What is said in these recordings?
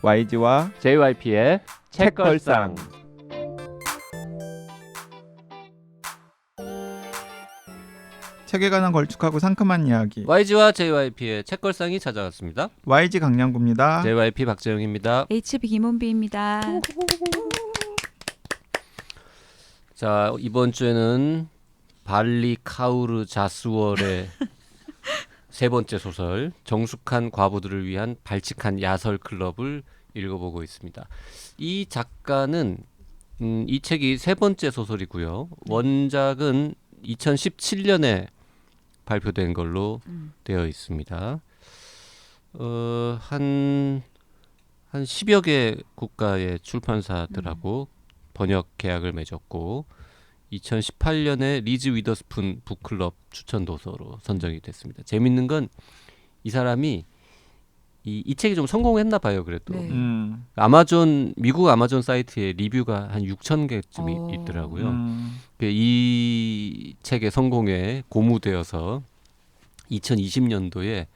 YG와 JYP의 책걸상. 책에 관한 걸쭉하고 상큼한 이야기. YG와 JYP의 책걸상이 찾아왔습니다. YG 강량구입니다. JYP 박재영입니다. HB 김원비입니다. 자, 이번 주에는 발리 카우르 자스월의 세 번째 소설 정숙한 과부들을 위한 발칙한 야설 클럽을 읽어보고 있습니다. 이 작가는 이 책이 세 번째 소설이고요. 원작은 2017년에 발표된 걸로 되어 있습니다. 한 10여 개 국가의 출판사들하고 번역 계약을 맺었고 2018년에 리즈 위더스푼 북클럽 추천 도서로 선정이 됐습니다. 재밌는 건 이 사람이 이 책이 좀 성공했나 봐요. 그래도 네. 미국 아마존 사이트에 리뷰가 한 6천 개쯤이 있더라고요. 이 책의 성공에 고무되어서 2020년도에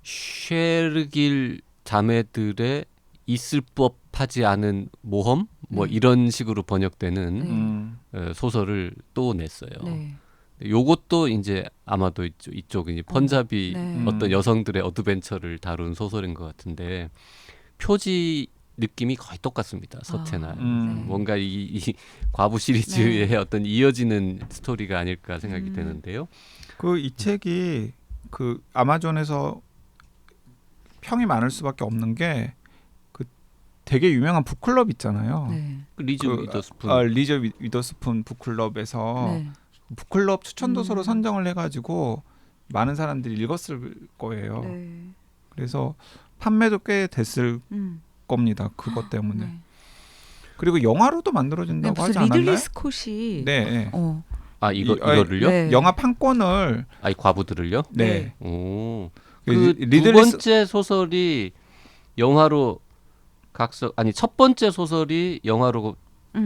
쉐르길 자매들의 있을 법하지 않은 모험 이런 식으로 번역되는 소설을 또 냈어요. 네. 요것도 이제 아마도 이쪽 이제 펀자비 네. 어떤 여성들의 어드벤처를 다룬 소설인 것 같은데 표지 느낌이 거의 똑같습니다. 서체나 뭔가 이 과부 시리즈의 어떤 이어지는 스토리가 아닐까 생각이 되는데요. 이 책이 그 아마존에서 평이 많을 수밖에 없는 게 그 되게 유명한 북클럽 있잖아요. 네. 리즈 위더스푼. 리즈 위더스푼 북클럽에서 네. 북클럽 추천 도서로 선정을 해가지고 많은 사람들이 읽었을 거예요. 네. 그래서 판매도 꽤 됐을 겁니다. 그것 때문에. 네. 그리고 영화로도 만들어진다고 하지 않았나요? 리들리 스콧이 네. 이거를요? 네. 영화 판권을 이 과부들을요? 네. 오. 그 두 번째 소설이 영화로 첫 번째 소설이 영화로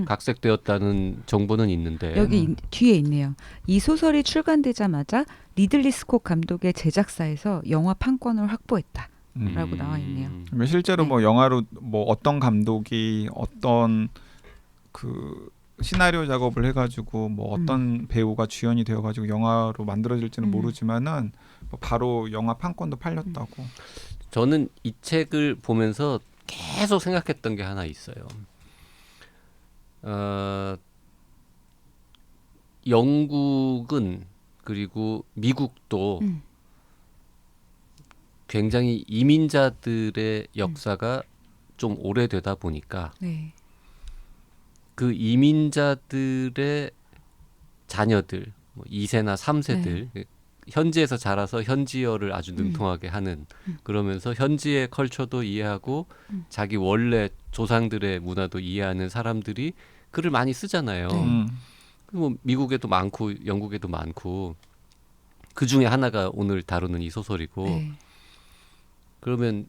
각색되었다는 정보는 있는데 여기 뒤에 있네요. 이 소설이 출간되자마자 리들리 스콧 감독의 제작사에서 영화 판권을 확보했다라고 나와 있네요. 실제로 네. 영화로 어떤 감독이 어떤 그 시나리오 작업을 해가지고 어떤 배우가 주연이 되어가지고 영화로 만들어질지는 모르지만은 바로 영화 판권도 팔렸다고. 저는 이 책을 보면서 계속 생각했던 게 하나 있어요. 영국은 그리고 미국도 굉장히 이민자들의 역사가 좀 오래되다 보니까 네. 그 이민자들의 자녀들 2세나 3세들 현지에서 자라서 현지어를 아주 능통하게 하는 그러면서 현지의 컬처도 이해하고 자기 원래 조상들의 문화도 이해하는 사람들이 글을 많이 쓰잖아요. 미국에도 많고 영국에도 많고 그 중에 하나가 오늘 다루는 이 소설이고 그러면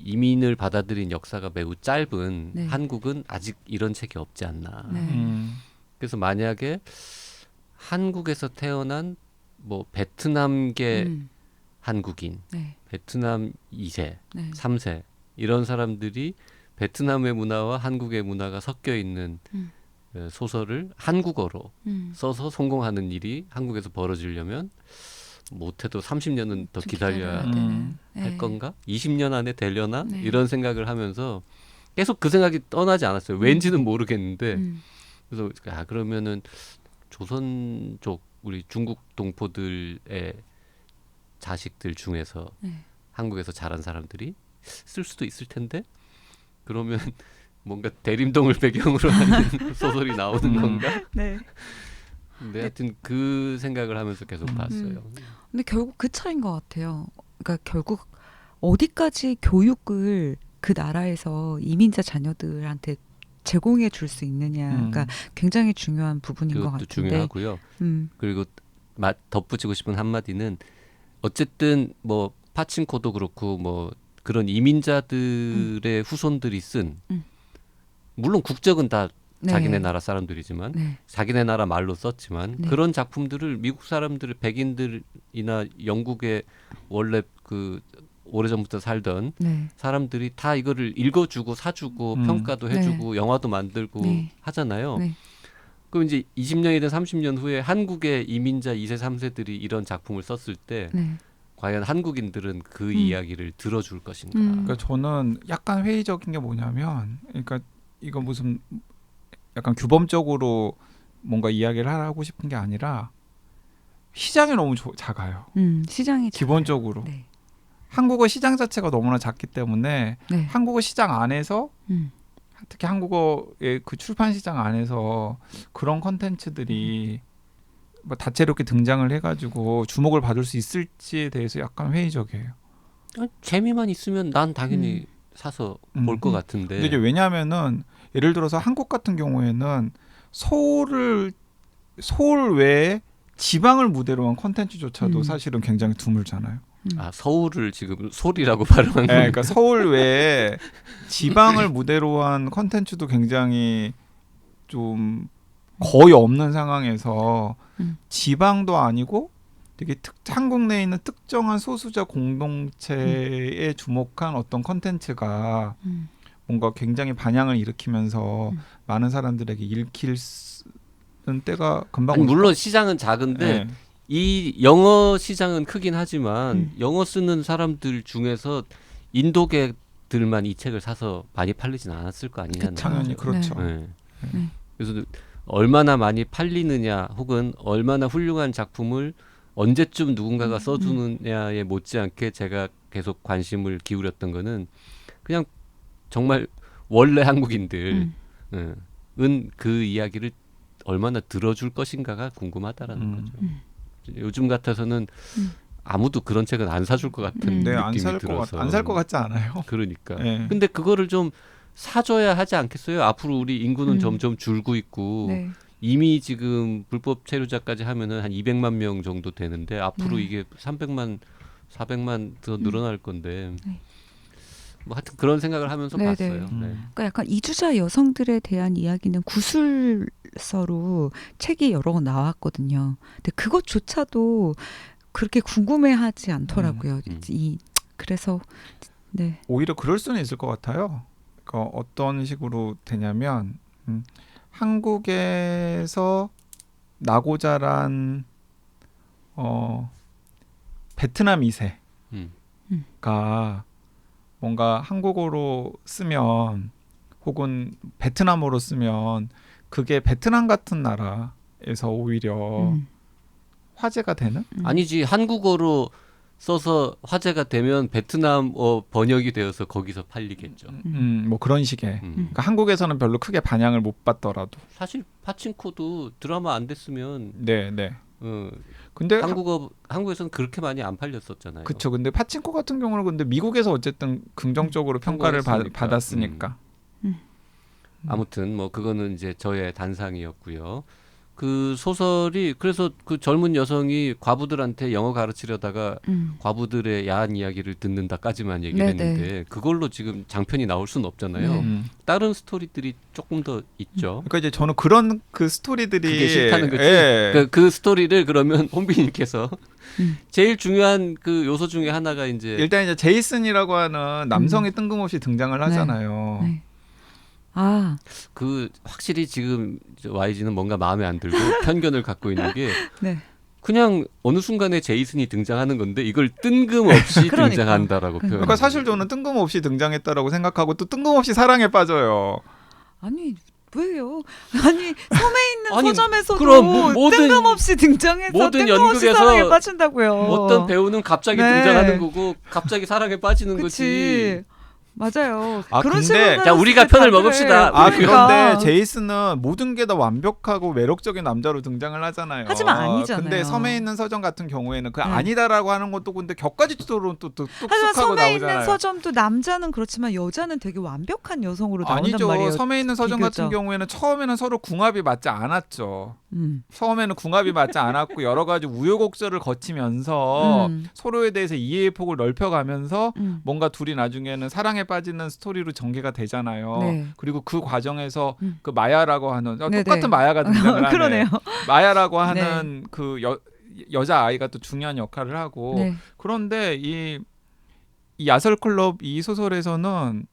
이민을 받아들인 역사가 매우 짧은 한국은 아직 이런 책이 없지 않나. 그래서 만약에 한국에서 태어난 베트남계 한국인, 베트남 2세, 3세 이런 사람들이 베트남의 문화와 한국의 문화가 섞여 있는 소설을 한국어로 써서 성공하는 일이 한국에서 벌어지려면 못해도 30년은 더 기다려야 할 건가? 20년 안에 되려나? 이런 생각을 하면서 계속 그 생각이 떠나지 않았어요. 왠지는 모르겠는데 그래서 그러면은 조선족 우리 중국 동포들의 자식들 중에서 한국에서 자란 사람들이 쓸 수도 있을 텐데 그러면 뭔가 대림동을 배경으로 하는 소설이 나오는 건가? 네. 근데 하여튼 그 생각을 하면서 계속 봤어요. 근데 결국 그 차이인 것 같아요. 그러니까 결국 어디까지 교육을 그 나라에서 이민자 자녀들한테 제공해 줄 수 있느냐가 굉장히 중요한 부분인 것 같은데. 중요하고요. 그리고 덧붙이고 싶은 한마디는 어쨌든 파친코도 그렇고 그런 이민자들의 후손들이 쓴 물론 국적은 다 자기네 나라 사람들이지만 자기네 나라 말로 썼지만 그런 작품들을 미국 사람들 백인들이나 영국의 원래 그 오래전부터 살던 네. 사람들이 다 이거를 읽어주고 사주고 평가도 네. 해주고 영화도 만들고 네. 하잖아요. 네. 그럼 이제 20년이든 30년 후에 한국의 이민자 2세 3세들이 이런 작품을 썼을 때 네. 과연 한국인들은 그 이야기를 들어줄 것인가. 그러니까 저는 약간 회의적인 게 뭐냐면, 그러니까 이거 무슨 약간 규범적으로 뭔가 이야기를 하고 싶은 게 아니라 시장이 너무 작아요. 시장이 기본적으로 작아요. 네. 한국어 시장 자체가 너무나 작기 때문에 네. 한국어 시장 안에서 음. 특히 한국어의 그 출판 시장 안에서 그런 컨텐츠들이 뭐 다채롭게 등장을 해가지고 주목을 받을 수 있을지에 대해서 약간 회의적이에요. 재미만 있으면 난 당연히 사서 볼 것 같은데. 근데 이제 왜냐하면은 예를 들어서 한국 같은 경우에는 서울 외에 지방을 무대로 한 컨텐츠조차도 사실은 굉장히 드물잖아요. 아, 서울을 지금 소리라고 발음한 네, 거예요. 그러니까 서울 외에 지방을 무대로 한 컨텐츠도 굉장히 좀 거의 없는 상황에서 지방도 아니고 되게 한국 내에 있는 특정한 소수자 공동체에 주목한 어떤 컨텐츠가 뭔가 굉장히 반향을 일으키면서 많은 사람들에게 읽힐 때가 금방 아니, 올 물론 시장은 작은데 네. 이 영어 시장은 크긴 하지만 영어 쓰는 사람들 중에서 인도계들만 이 책을 사서 많이 팔리진 않았을 거 아니냐는 그쵸. 당연히 그렇죠. 네. 네. 그래서 얼마나 많이 팔리느냐 혹은 얼마나 훌륭한 작품을 언제쯤 누군가가 써주느냐에 못지않게 제가 계속 관심을 기울였던 거는 그냥 정말 원래 한국인들은 그 이야기를 얼마나 들어줄 것인가가 궁금하다라는 거죠. 요즘 같아서는 아무도 그런 책은 안 사줄 것 같은 네, 느낌이 들어서 안 살 것 같지 않아요? 그러니까. 네. 근데 그거를 좀 사줘야 하지 않겠어요? 앞으로 우리 인구는 점점 줄고 있고 네. 이미 지금 불법 체류자까지 하면은 한 200만 명 정도 되는데 앞으로 이게 300만, 400만 더 늘어날 건데 네. 뭐 하여튼 그런 생각을 하면서 네, 봤어요. 네. 네. 그러니까 약간 이주자 여성들에 대한 이야기는 구술서로 책이 여러 권 나왔거든요. 근데 그것조차도 그렇게 궁금해하지 않더라고요. 그래서 네. 오히려 그럴 수는 있을 것 같아요. 그러니까 어떤 식으로 되냐면 한국에서 나고 자란 베트남 2세가 뭔가 한국어로 쓰면 혹은 베트남어로 쓰면 그게 베트남 같은 나라에서 오히려 화제가 되는? 아니지 한국어로 써서 화제가 되면 베트남어 번역이 되어서 거기서 팔리겠죠. 뭐 그런 식의. 그러니까 한국에서는 별로 크게 반향을 못 받더라도. 사실 파친코도 드라마 안 됐으면 네. 근데 한국에서는 그렇게 많이 안 팔렸었잖아요. 그렇죠. 근데 파친코 같은 경우는 근데 미국에서 어쨌든 긍정적으로 평가를 받았으니까. 아무튼 뭐 그거는 이제 저의 단상이었고요. 그 소설이 그래서 그 젊은 여성이 과부들한테 영어 가르치려다가 과부들의 야한 이야기를 듣는다까지만 얘기를 했는데 그걸로 지금 장편이 나올 수는 없잖아요. 다른 스토리들이 조금 더 있죠. 그러니까 이제 저는 그런 그 스토리들이 그게 싫다는 거지. 예. 그 스토리를 그러면 홍빈님께서 제일 중요한 그 요소 중에 하나가 이제 일단 이제 제이슨이라고 하는 남성이 뜬금없이 등장을 하잖아요. 네. 그 확실히 지금 YG는 뭔가 마음에 안 들고 편견을 갖고 있는 게 네. 그냥 어느 순간에 제이슨이 등장하는 건데 이걸 뜬금없이 그러니까. 등장한다라고 표현. 그러니까 사실 저는 뜬금없이 등장했다라고 생각하고 또 뜬금없이 사랑에 빠져요. 아니 왜요? 아니 섬에 있는 아니, 서점에서도 그럼 모든- 뜬금없이 등장해서 모든 뜬금없이 연극에서 사랑에 빠진다고요. 어떤 배우는 갑자기 네. 등장하는 거고 갑자기 사랑에 빠지는 거지. 그치. 맞아요. 아, 그런 근데- 식으로 자, 우리가 편을 먹읍시다. 그러니까. 그런데 제이슨은 모든 게 다 완벽하고 매력적인 남자로 등장을 하잖아요. 하지만 아니잖아요. 근데 섬에 있는 서점 같은 경우에는 그 네. 아니다라고 하는 것도 근데 격가지도로 또 하지만 뚝뚝하고 섬에 있는 나오잖아요. 서점도 남자는 그렇지만 여자는 되게 완벽한 여성으로 나온단 아니죠. 말이에요. 섬에 있는 서점 같은 비교적. 경우에는 처음에는 서로 궁합이 맞지 않았죠. 음. 처음에는 궁합이 맞지 않았고 여러 가지 우여곡절을 거치면서 서로에 대해서 이해의 폭을 넓혀가면서 뭔가 둘이 나중에는 사랑에 빠지는 스토리로 전개가 되잖아요. 네. 그리고 그 과정에서 그 마야라고 하는 네네. 똑같은 마야가 등장을 하네. 그러네요. 마야라고 하는 그 여자 아이가 또 중요한 역할을 하고 네. 그런데 이 야설클럽 이 소설에서는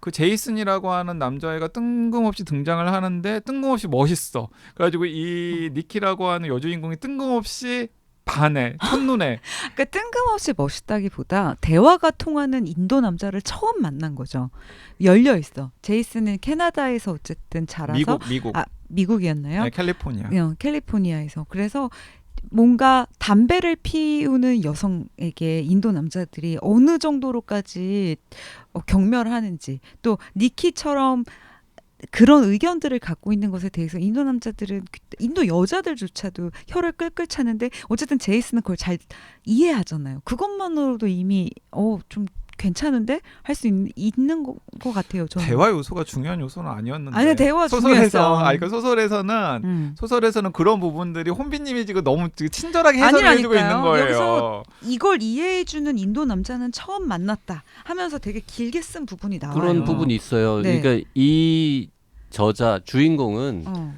그 제이슨이라고 하는 남자애가 뜬금없이 등장을 하는데 뜬금없이 멋있어. 그래가지고 이 니키라고 하는 여주인공이 뜬금없이 반해, 첫눈에. 그러니까 뜬금없이 멋있다기보다 대화가 통하는 인도 남자를 처음 만난 거죠. 열려 있어. 제이슨은 캐나다에서 어쨌든 자라서 미국. 미국이었나요? 네, 캘리포니아. 캘리포니아에서. 그래서 뭔가 담배를 피우는 여성에게 인도 남자들이 어느 정도로까지 경멸하는지, 또 니키처럼 그런 의견들을 갖고 있는 것에 대해서 인도 남자들은, 인도 여자들조차도 혀를 끌끌 차는데 어쨌든 제이슨은 그걸 잘 이해하잖아요. 그것만으로도 이미 좀 괜찮은데 할 수 있는 것 같아요. 저는. 대화 요소가 중요한 요소는 아니었는데. 아니, 대화 소설에서 중요했어. 그 소설에서는 그런 부분들이 혼비님이 지금 너무 친절하게 해석을 해주고 아니라니까요. 있는 거예요. 여기서 이걸 이해해주는 인도 남자는 처음 만났다 하면서 되게 길게 쓴 부분이 나와요. 그런 부분이 있어요. 네. 그러니까 이 저자 주인공은 어.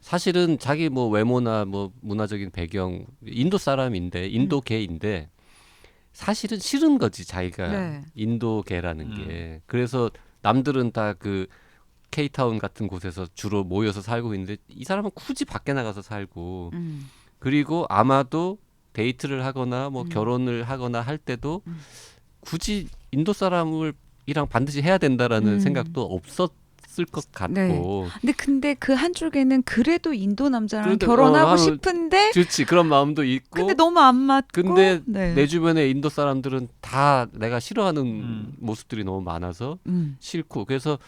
사실은 자기 뭐 외모나 뭐 문화적인 배경 인도 사람인데 인도계인데 사실은 싫은 거지 자기가 네. 인도계라는 게. 그래서 남들은 다 그 케이타운 같은 곳에서 주로 모여서 살고 있는데 이 사람은 굳이 밖에 나가서 살고 그리고 아마도 데이트를 하거나 뭐 결혼을 하거나 할 때도 굳이 인도 사람을 이랑 반드시 해야 된다라는 생각도 없었을 것 같고. 네. 근데 그 한쪽에는 그래도 인도 남자랑 그래도, 결혼하고 싶은데 그렇지 그런 마음도 있고. 근데 너무 안 맞고. 근데 네. 내 주변에 인도 사람들은 다 내가 싫어하는 모습들이 너무 많아서 싫고. 그래서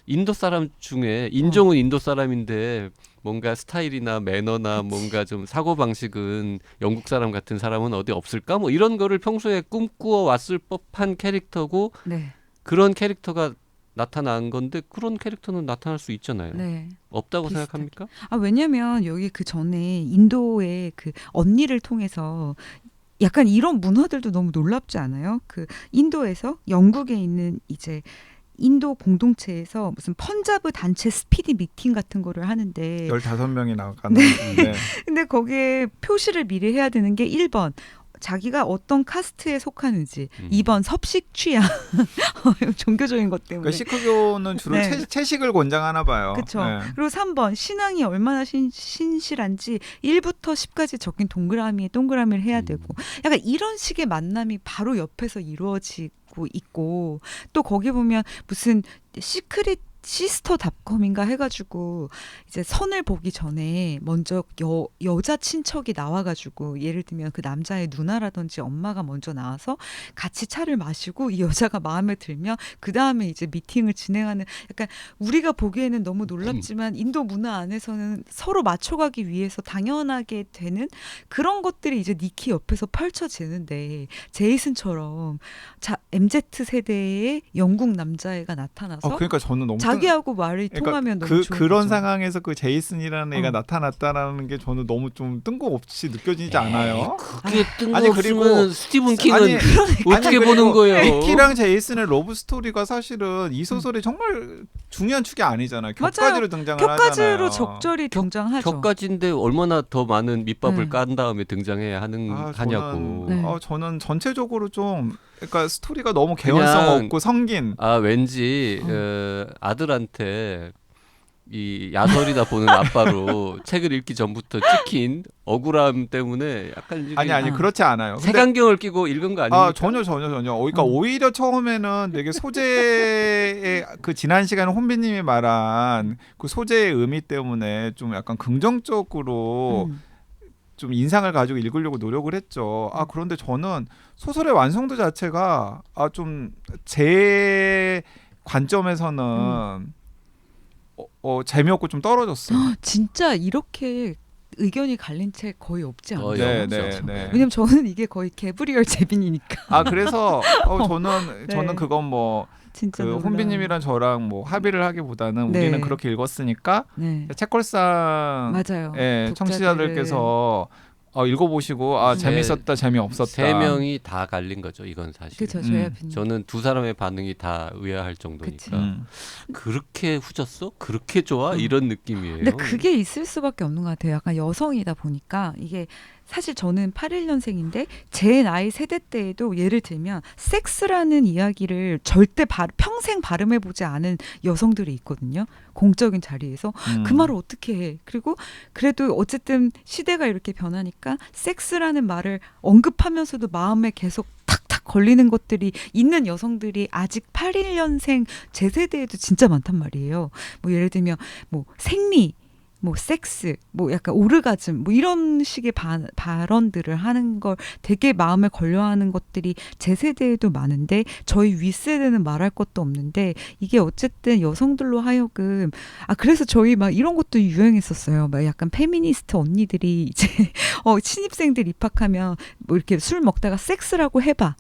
인도 사람 중에 인종은 인도 사람인데 뭔가 스타일이나 매너나 뭔가 좀 사고방식은 영국 사람 같은 사람은 어디 없을까? 뭐 이런 거를 평소에 꿈꾸어 왔을 법한 캐릭터고 네. 그런 캐릭터가 나타난 건데 그런 캐릭터는 나타날 수 있잖아요. 네. 없다고 비슷하게. 생각합니까? 왜냐면 여기 그 전에 인도의 그 언니를 통해서 약간 이런 문화들도 너무 놀랍지 않아요? 그 인도에서 영국에 있는 이제 인도 공동체에서 무슨 펀자브 단체 스피디 미팅 같은 거를 하는데 15명이 나가는. 네. 근데 거기에 표시를 미리 해야 되는 게 1번 자기가 어떤 카스트에 속하는지, 2번 섭식 취향, 종교적인 것 때문에. 그 시크교는 주로 네. 채식을 권장하나 봐요. 그렇죠. 네. 그리고 3번 신앙이 얼마나 신실한지 1부터 10까지 적힌 동그라미를 해야 되고, 약간 이런 식의 만남이 바로 옆에서 이루어지고 있고, 또 거기 보면 무슨 시크릿 시스터닷컴인가 해가지고 이제 선을 보기 전에 먼저 여자 친척이 나와가지고, 예를 들면 그 남자의 누나라든지 엄마가 먼저 나와서 같이 차를 마시고 이 여자가 마음에 들면 그 다음에 이제 미팅을 진행하는, 약간 우리가 보기에는 너무 놀랍지만 인도 문화 안에서는 서로 맞춰가기 위해서 당연하게 되는 그런 것들이 이제 니키 옆에서 펼쳐지는데, 제이슨처럼 MZ 세대의 영국 남자애가 나타나서 그러니까 저는 너무 자기하고 말이 통하면 너무 좋은 그런 거죠. 상황에서 그 제이슨이라는 애가 나타났다라는 게 저는 너무 좀 뜬금없이 느껴지지 않아요? 그게 아니, 그리고- 뜬금없으면 스티븐 킹은 아니, 어떻게 아니, 보는 그리고 거예요? 니키랑 제이슨의 러브 스토리가 사실은 이 소설이 정말 중요한 축이 아니잖아요. 격가지로 등장을 격가지로 하잖아요. 적절히 등장하죠. 격가지인데 얼마나 더 많은 밑밥을 네. 깐 다음에 등장해야 하냐고. 네. 저는 전체적으로 좀 그러니까 스토리가 너무 개연성 그냥- 없고 성긴. 왠지 아들한테 이 야설이다 보는 아빠로 책을 읽기 전부터 찍힌 억울함 때문에 약간 이게 아니 그렇지 않아요. 근데 색안경을 끼고 읽은 거 아닙니까? 전혀. 그러니까 오히려 처음에는 되게 소재의 그 지난 시간에 혼비님이 말한 그 소재의 의미 때문에 좀 약간 긍정적으로 좀 인상을 가지고 읽으려고 노력을 했죠. 그런데 저는 소설의 완성도 자체가 좀 제 관점에서는 재미없고 좀 떨어졌어요. 진짜 이렇게 의견이 갈린 책 거의 없지 않아요? 네, 왜냐면 저는 이게 거의 개브리얼 제빈이니까. 그래서 저는 그건 뭐 진짜 그 놀라운. 혼비님이랑 저랑 뭐 합의를 하기보다는 네. 우리는 그렇게 읽었으니까 네. 책걸상 맞아요. 청취자들께서 읽어보시고 네. 재밌었다, 재미없었다. 세 명이 다 갈린 거죠. 이건 사실. 그렇죠. 저희 음. 앞에 저는 두 사람의 반응이 다 의아할 정도니까. 그치. 그렇게 후졌어? 그렇게 좋아? 이런 느낌이에요. 근데 그게 있을 수밖에 없는 것 같아요. 약간 여성이다 보니까 이게 사실 저는 81년생인데 제 나이 세대 때에도 예를 들면 섹스라는 이야기를 절대 평생 발음해보지 않은 여성들이 있거든요. 공적인 자리에서 그 말을 어떻게 해. 그리고 그래도 어쨌든 시대가 이렇게 변하니까 섹스라는 말을 언급하면서도 마음에 계속 탁탁 걸리는 것들이 있는 여성들이 아직 81년생 제 세대에도 진짜 많단 말이에요. 뭐 예를 들면 뭐 생리, 뭐 섹스, 뭐 약간 오르가즘, 뭐 이런 식의 발언들을 하는 걸 되게 마음에 걸려하는 것들이 제 세대에도 많은데 저희 윗세대는 말할 것도 없는데 이게 어쨌든 여성들로 하여금 그래서 저희 막 이런 것도 유행했었어요. 막 약간 페미니스트 언니들이 이제 신입생들 입학하면 뭐 이렇게 술 먹다가 섹스라고 해봐.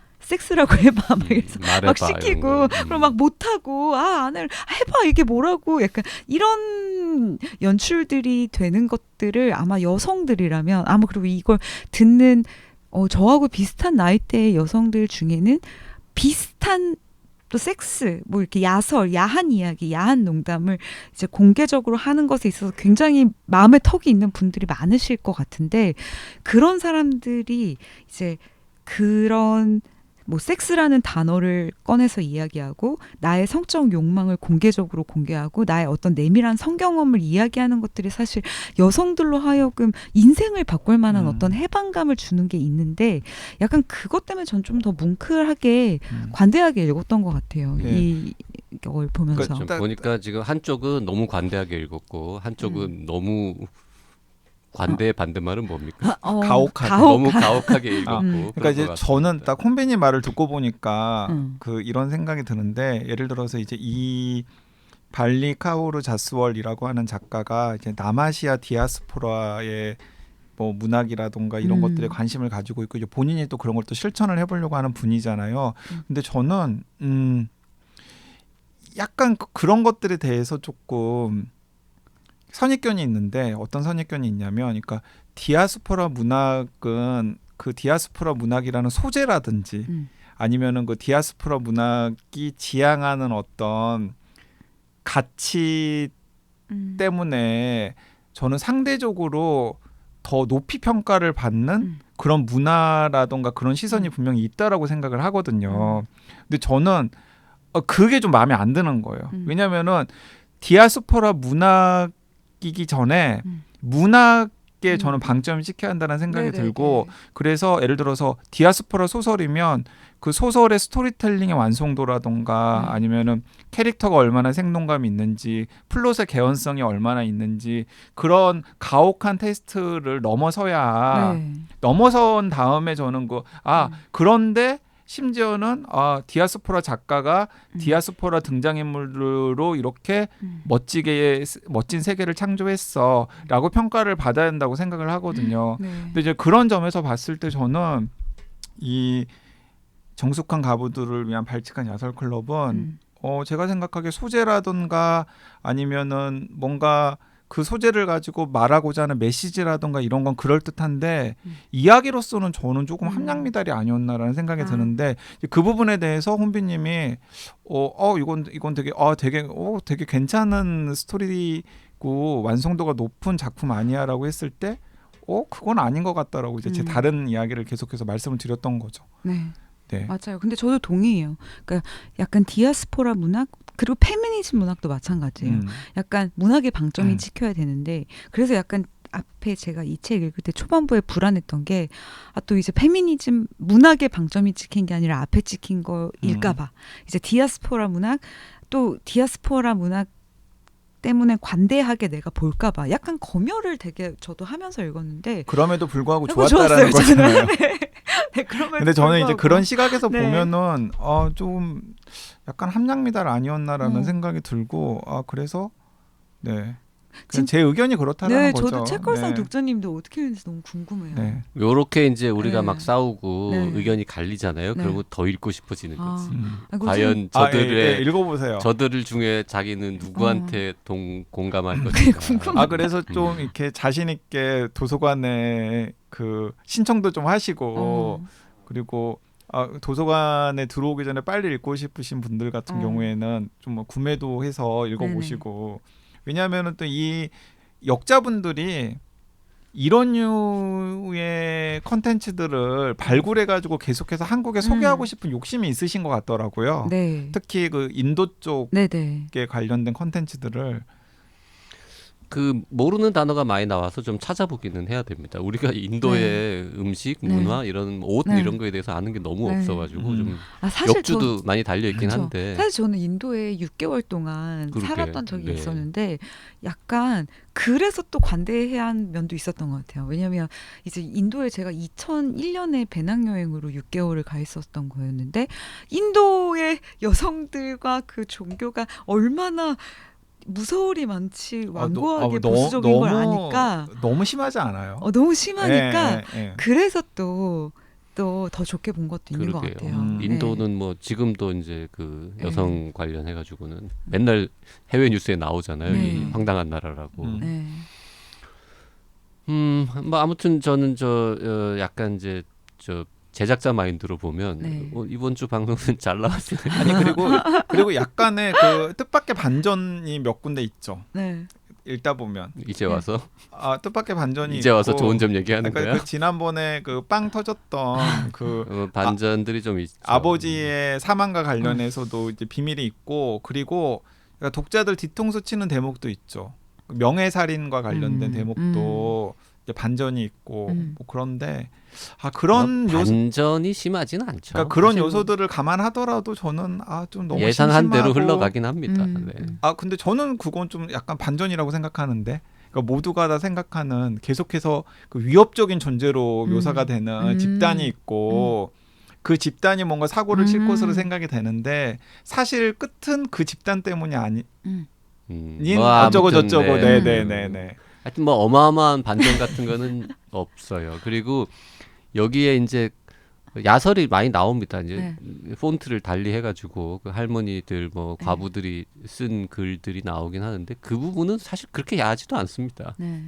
막 이래서 막 시키고 그럼 막 못하고 안을 해봐 이게 뭐라고 약간 이런 연출들이 되는 것들을 아마 여성들이라면 그리고 이걸 듣는 저하고 비슷한 나이대의 여성들 중에는 비슷한 또 섹스 뭐 이렇게 야한 이야기, 야한 농담을 이제 공개적으로 하는 것에 있어서 굉장히 마음에 턱이 있는 분들이 많으실 것 같은데 그런 사람들이 이제 그런 뭐 섹스라는 단어를 꺼내서 이야기하고 나의 성적 욕망을 공개적으로 공개하고 나의 어떤 내밀한 성경험을 이야기하는 것들이 사실 여성들로 하여금 인생을 바꿀 만한 어떤 해방감을 주는 게 있는데 약간 그것 때문에 전 좀 더 뭉클하게 관대하게 읽었던 것 같아요. 이걸 보면서. 보니까 지금 한쪽은 너무 관대하게 읽었고 한쪽은 너무 관대의 반대말은 뭡니까? 가혹하게. 너무 가혹하게 읽었고. 그러니까 이제 저는 딱 콤비님 말을 듣고 보니까 이런 생각이 드는데 예를 들어서 이제 이 발리 카오루 자스월이라고 하는 작가가 이제 남아시아 디아스포라의 뭐 문학이라던가 이런 것들에 관심을 가지고 있고 이제 본인이 또 그런 걸 또 실천을 해보려고 하는 분이잖아요. 근데 저는 약간 그런 것들에 대해서 조금 선입견이 있는데 어떤 선입견이 있냐면 그러니까 디아스포라 문학은 그 디아스포라 문학이라는 소재라든지 아니면은 그 디아스포라 문학이 지향하는 어떤 가치 때문에 저는 상대적으로 더 높이 평가를 받는 그런 문화라던가 그런 시선이 분명히 있다라고 생각을 하거든요. 근데 저는 그게 좀 마음에 안 드는 거예요. 왜냐면은 디아스포라 문학이기 전에 문학에 저는 방점을 찍혀야 한다는 생각이 들고 그래서 예를 들어서 디아스포라 소설이면 그 소설의 스토리텔링의 완성도라던가 아니면은 캐릭터가 얼마나 생동감이 있는지 플롯의 개연성이 얼마나 있는지 그런 가혹한 테스트를 넘어서야 넘어선 다음에 저는 그런데 심지어는 디아스포라 작가가 디아스포라 등장인물로 이렇게 멋진 세계를 창조했어라고 평가를 받아야 한다고 생각을 하거든요. 근데 이제 그런 점에서 봤을 때 저는 이 정숙한 가부들을 위한 발칙한 야설 클럽은 제가 생각하기에 소재라든가 아니면은 뭔가 그 소재를 가지고 말하고자 하는 메시지라든가 이런 건 그럴듯한데 이야기로서는 저는 조금 함량미달이 아니었나라는 생각이 드는데 그 부분에 대해서 혼비님이 이건 되게 괜찮은 스토리고 완성도가 높은 작품 아니야라고 했을 때 그건 아닌 것 같다라고 이제 제 다른 이야기를 계속해서 말씀을 드렸던 거죠. 네. 맞아요. 근데 저도 동의해요. 그러니까 약간 디아스포라 문학 그리고 페미니즘 문학도 마찬가지예요. 약간 문학의 방점이 찍혀야 되는데 그래서 약간 앞에 제가 이 책 읽을 때 초반부에 불안했던 게 또 이제 페미니즘 문학의 방점이 찍힌 게 아니라 앞에 찍힌 거일까 봐. 이제 디아스포라 문학 때문에 관대하게 내가 볼까 봐 약간 검열을 되게 저도 하면서 읽었는데 그럼에도 불구하고 좋았다라는 거잖아요. 네, 근데 저는 이제 그런 시각에서 보면은 좀 약간 함량미달 아니었나라는 생각이 들고 그래서 제 의견이 그렇다는 거죠. 저도 책걸상 독자님도 어떻게 했는지 너무 궁금해요. 요렇게 이제 우리가 막 싸우고 의견이 갈리잖아요. 그러면 더 읽고 싶어지는 거지. 과연 저들의 읽어보세요. 저들 중에 자기는 누구한테 공감할 것인가. 그래서 좀 이렇게 자신 있게 도서관에 그 신청도 좀 하시고 그리고 도서관에 들어오기 전에 빨리 읽고 싶으신 분들 같은 경우에는 좀 뭐 구매도 해서 읽어보시고 왜냐하면은 또 이 역자분들이 이런 류의 컨텐츠들을 발굴해가지고 계속해서 한국에 소개하고 싶은 욕심이 있으신 것 같더라고요. 네. 특히 그 인도 쪽에 네네. 관련된 컨텐츠들을 그 모르는 단어가 많이 나와서 좀 찾아보기는 해야 됩니다. 우리가 인도의 음식, 문화 이런 옷 네. 이런 거에 대해서 아는 게 너무 네. 없어가지고 좀 사실 역주도 많이 달려 있긴 그쵸. 한데 사실 저는 인도에 6개월 동안 그러게. 살았던 적이 네. 있었는데 약간 그래서 또 관대해야 한 면도 있었던 것 같아요. 왜냐하면 이제 인도에 제가 2001년에 배낭여행으로 6개월을 가 있었던 거였는데 인도의 여성들과 그 종교가 얼마나 무서울이 많지 완고하게 보수적인 걸 아니까 너무 심하지 않아요? 너무 심하니까 예. 그래서 또 더 좋게 본 것도 있는 것 그러게요. 같아요. 인도는 뭐 지금도 이제 그 여성 관련해 가지고는 맨날 해외 뉴스에 나오잖아요. 네. 이 황당한 나라라고. 네. 뭐 아무튼 저는 약간 이제 제작자 마인드로 보면 네. 이번 주 방송은 잘 나왔어요. 아니 그리고 약간의 그 뜻밖의 반전이 몇 군데 있죠. 네. 읽다 보면 이제 와서 뜻밖의 반전이 이제 와서 있고, 좋은 점 얘기하는 그러니까 거야? 그 지난번에 그 빵 터졌던 그 반전들이 좀 있죠. 아버지의 사망과 관련해서도 이제 비밀이 있고 그리고 그러니까 독자들 뒤통수 치는 대목도 있죠. 명예살인과 관련된 대목도 이제 반전이 있고 뭐 그런데 그런 뭐 요소 반전이 심하지는 않죠. 그러니까 그런 사실 요소들을 감안하더라도 저는 좀 너무 예상한 대로 심심하고 흘러가긴 합니다. 네. 근데 저는 그건 좀 약간 반전이라고 생각하는데 그러니까 모두가 다 생각하는 계속해서 그 위협적인 존재로 묘사가 되는 집단이 있고 그 집단이 뭔가 사고를 칠 것으로 생각이 되는데 사실 끝은 그 집단 때문이 아닌 어쩌고 아무튼, 저쩌고 네. 네네네네 하여튼 뭐 어마어마한 반전 같은 거는 없어요. 그리고 여기에 이제 야설이 많이 나옵니다. 이제 폰트를 달리 해가지고 그 할머니들 뭐 과부들이 쓴 글들이 나오긴 하는데 그 부분은 사실 그렇게 야하지도 않습니다. 네.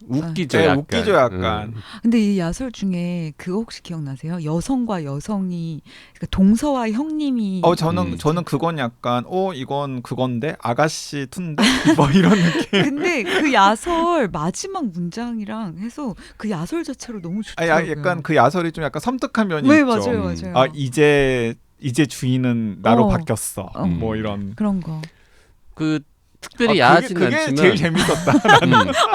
웃기죠, 네, 약간. 웃기죠 약간. 근데 이 야설 중에 그거 혹시 기억나세요? 여성과 여성이 그러니까 동서와 형님이 저는 그건 약간 이건 그건데 아가씨 툰데 뭐 이런 느낌. 근데 그 야설 마지막 문장이랑 해서 그 야설 자체로 너무 좋더라고요. 약간 그 야설이 좀 약간 섬뜩한 면이 네, 있죠. 맞아요. 이제 주인은 나로 바뀌었어. 뭐 이런 그런 거. 그 특별히 야하지는 그게 않지만 제일 재밌었다.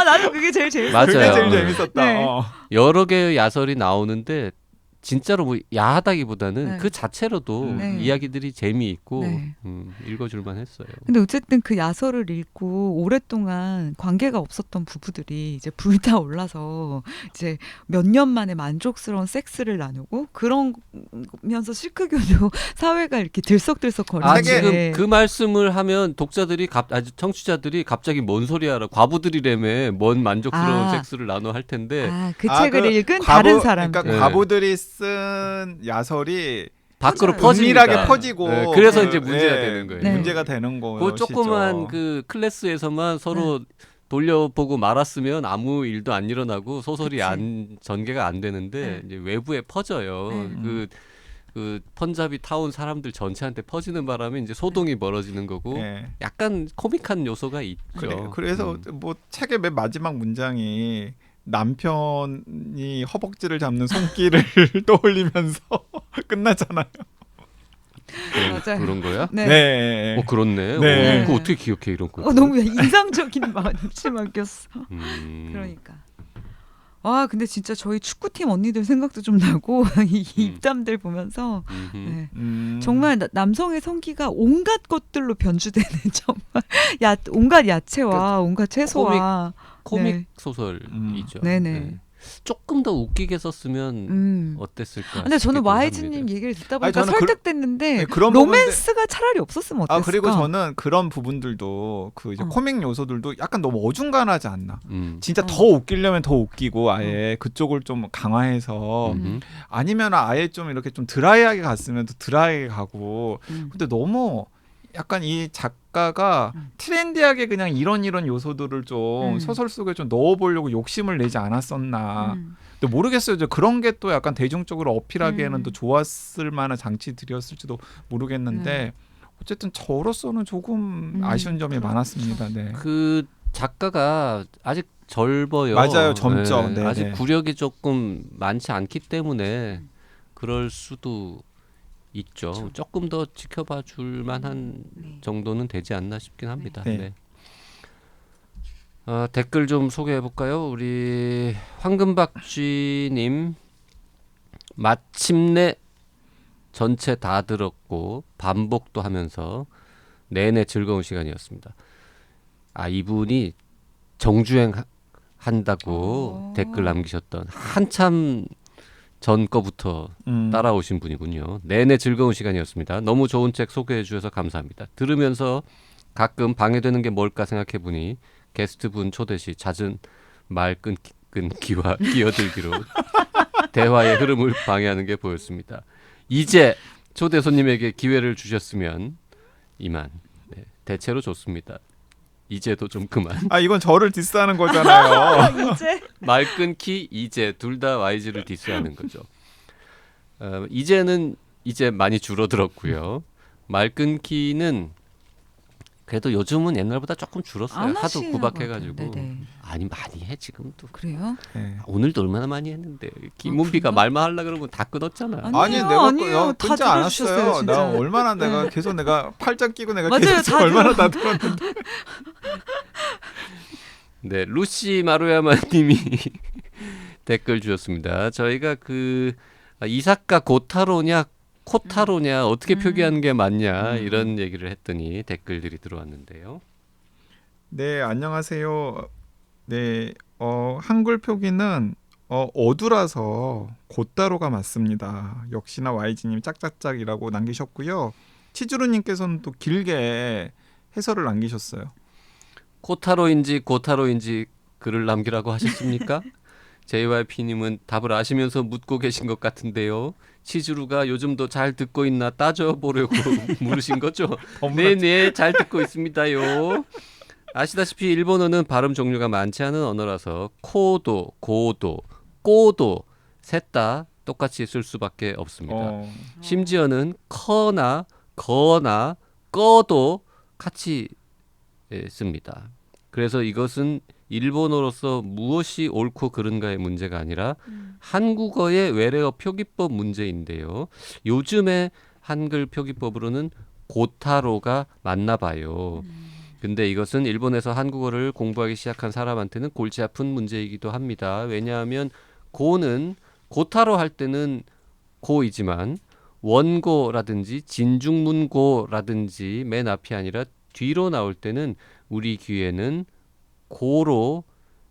나도 그게 제일 재밌었어요. 맞아요. 그게 제일 재밌었다. 네. 여러 개의 야설이 나오는데 진짜로 뭐 야하다기보다는 그 자체로도 이야기들이 재미있고 읽어줄만 했어요. 근데 어쨌든 그 야설을 읽고 오랫동안 관계가 없었던 부부들이 이제 불타올라서 이제 몇 년 만에 만족스러운 섹스를 나누고 그러면서 시크교도 사회가 이렇게 들썩들썩 거리는데 지금 그 말씀을 하면 청취자들이 갑자기 뭔 소리야라 과부들이라며 뭔 만족스러운 섹스를 나눠 할 텐데 그 책을 읽은 다른 사람 그러니까 과부들이 쓴 야설이 밖으로 은밀하게 퍼지고 그래서 이제 문제가 되는 거예요. 문제가 되는 거예요. 그 조그만 그 클래스에서만 서로 돌려보고 말았으면 아무 일도 안 일어나고 소설이 전개가 안 되는데 이제 외부에 퍼져요. 그 펀자비 타운 사람들 전체한테 퍼지는 바람에 이제 소동이 벌어지는 거고 약간 코믹한 요소가 있죠. 그래서 뭐 책의 맨 마지막 문장이 남편이 허벅지를 잡는 손길을 떠올리면서 끝나잖아요. 맞아요. 그런 거야? 네. 그렇네. 네. 그거 어떻게 기억해 이런 거? 너무 인상적인 마지막이었어. 그러니까. 근데 진짜 저희 축구팀 언니들 생각도 좀 나고 이 입담들 보면서 정말 남성의 성기가 온갖 것들로 변주되는 정말 온갖 야채와 온갖 채소와 코믹 소설이죠. 네네. 조금 더 웃기게 썼으면 어땠을까? 근데 저는 와이즈님 얘기를 듣다 보니까 설득됐는데 로맨스가 차라리 없었으면 어땠을까? 그리고 저는 그런 부분들도 그 이제 코믹 요소들도 약간 너무 어중간하지 않나. 진짜 더 웃기려면 더 웃기고 아예 그쪽을 좀 강화해서 아니면 아예 좀 이렇게 좀 드라이하게 갔으면 또 드라이하게 가고. 근데 너무 약간 이 작가가 트렌디하게 그냥 이런 요소들을 좀 소설 속에 좀 넣어보려고 욕심을 내지 않았었나. 근데 모르겠어요. 그런 게 또 약간 대중적으로 어필하기에는 또 좋았을 만한 장치들이었을지도 모르겠는데 어쨌든 저로서는 조금 아쉬운 점이 많았습니다. 네. 그 작가가 아직 젊어요. 맞아요. 젊죠. 네, 네, 아직 네. 구력이 조금 많지 않기 때문에 그럴 수도 있죠. 그렇죠. 조금 더 지켜봐 줄 만한 네. 정도는 되지 않나 싶긴 합니다. 네. 네. 댓글 좀 소개해 볼까요? 우리 황금박쥐님 마침내 전체 다 들었고 반복도 하면서 내내 즐거운 시간이었습니다. 이분이 정주행 한다고 댓글 남기셨던 한참 전 거부터 따라오신 분이군요. 내내 즐거운 시간이었습니다. 너무 좋은 책 소개해 주셔서 감사합니다. 들으면서 가끔 방해되는 게 뭘까 생각해 보니 게스트분 초대 시 잦은 말 끊기와 끼어들기로 대화의 흐름을 방해하는 게 보였습니다. 이제 초대 손님에게 기회를 주셨으면 이만. 네, 대체로 좋습니다. 이제도 좀 그만. 이건 저를 디스하는 거잖아요. 이제 말 끊기 이제 둘 다 YG를 디스하는 거죠. 이제는 이제 많이 줄어들었고요. 말 끊기는 그래도 요즘은 옛날보다 조금 줄었어요. 안 하도 하시는 구박해가지고. 것 같아요. 네네. 아니 많이 해 지금도. 그래요? 네. 오늘도 얼마나 많이 했는데 김문비가 그래요? 말만 하려 그러면 다 끊었잖아. 아니에요, 내가 아니에요. 다 끊지 들어주셨어요, 않았어요. 진짜. 나 얼마나 내가 계속 내가 팔짱 끼고 내가 맞아요, 계속 다 얼마나 다 들었는데. 네, 루시 마루야마님이 댓글 주셨습니다. 저희가 이사카 고타로냐 코타로냐 어떻게 표기하는 게 맞냐 이런 얘기를 했더니 댓글들이 들어왔는데요. 네, 안녕하세요. 네, 한글 표기는 어두라서 곧다로가 맞습니다. 역시나 YG님 짝짝짝이라고 남기셨고요. 치즈루님께서는 또 길게 해설을 남기셨어요. 코타로인지 고타로인지 글을 남기라고 하셨습니까? JYP님은 답을 아시면서 묻고 계신 것 같은데요. 치즈루가 요즘도 잘 듣고 있나 따져보려고 물으신 거죠? 네네 잘 듣고 있습니다요. 아시다시피 일본어는 발음 종류가 많지 않은 언어라서 코도, 고도, 꼬도 셋 다 똑같이 쓸 수밖에 없습니다. 심지어는 커나 거나 꺼도 같이 씁니다. 그래서 이것은 일본어로서 무엇이 옳고 그른가의 문제가 아니라 한국어의 외래어 표기법 문제인데요. 요즘의 한글 표기법으로는 고타로가 맞나 봐요. 근데 이것은 일본에서 한국어를 공부하기 시작한 사람한테는 골치 아픈 문제이기도 합니다. 왜냐하면 고는 고타로 할 때는 고이지만 원고라든지 진중문고라든지 맨 앞이 아니라 뒤로 나올 때는 우리 귀에는 고로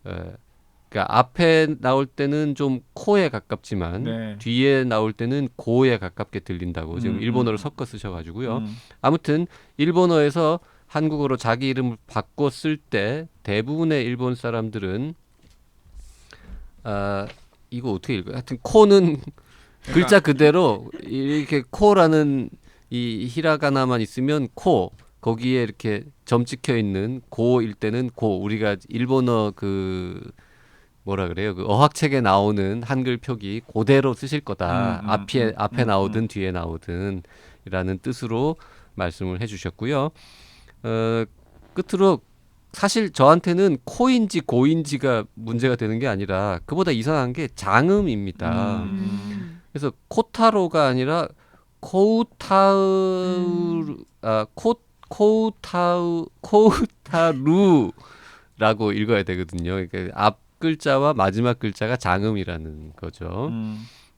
그러니까 앞에 나올 때는 좀 코에 가깝지만 네. 뒤에 나올 때는 고에 가깝게 들린다고 지금 일본어를 섞어 쓰셔가지고요. 아무튼 일본어에서 한국어로 자기 이름을 바꿔 쓸 때 대부분의 일본 사람들은 이거 어떻게 읽어요? 하여튼 코는 글자 그대로 이렇게 코라는 이 히라가나만 있으면 코 거기에 이렇게 점 찍혀 있는 고일 때는 고 우리가 일본어 뭐라 그래요? 어학책에 나오는 한글 표기 그대로 쓰실 거다. 앞에 나오든 뒤에 나오든 이라는 뜻으로 말씀을 해주셨고요. 끝으로 사실 저한테는 코인지 고인지가 문제가 되는 게 아니라 그보다 이상한 게 장음입니다. 그래서 코타로가 아니라 코우타루라고 읽어야 되거든요. 그러니까 앞 글자와 마지막 글자가 장음이라는 거죠.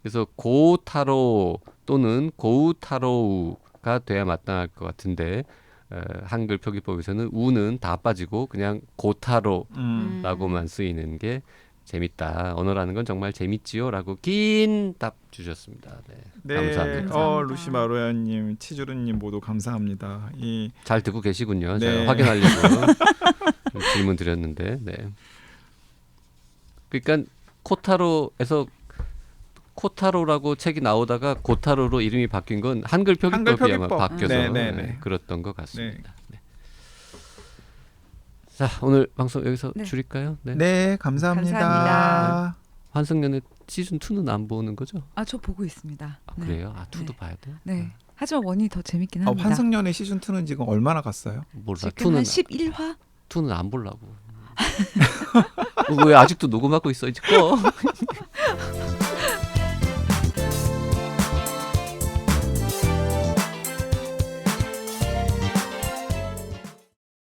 그래서 고타로 또는 고우타로우가 돼야 마땅할 것 같은데 한글 표기법에서는 우는 다 빠지고 그냥 고타로라고만 쓰이는 게 재밌다. 언어라는 건 정말 재밌지요라고 긴 답 주셨습니다. 네, 감사합니다. 감사합니다. 루시 마루야님, 치즈루님 모두 감사합니다. 잘 듣고 계시군요. 네. 제가 확인하려고 질문 드렸는데. 네. 그러니까 코타로에서 코타로라고 책이 나오다가 고타로로 이름이 바뀐 건 한글 표기법이 아마 바뀌어서 네. 그랬던 것 같습니다. 네. 자, 오늘 방송 여기서 네. 줄일까요? 네. 네, 감사합니다. 감사합니다. 환승연애 시즌 2는 안 보는 거죠? 아, 저 보고 있습니다. 아, 네. 그래요? 아, 2도 네. 봐야 돼요? 네. 하지만 원이 더 재밌긴 합니다. 환승연애 시즌 2는 지금 얼마나 갔어요? 몰라. 지금 한 2는 11화? 2는 안 보려고. 왜 아직도 녹음하고 있어? 이제 꺼.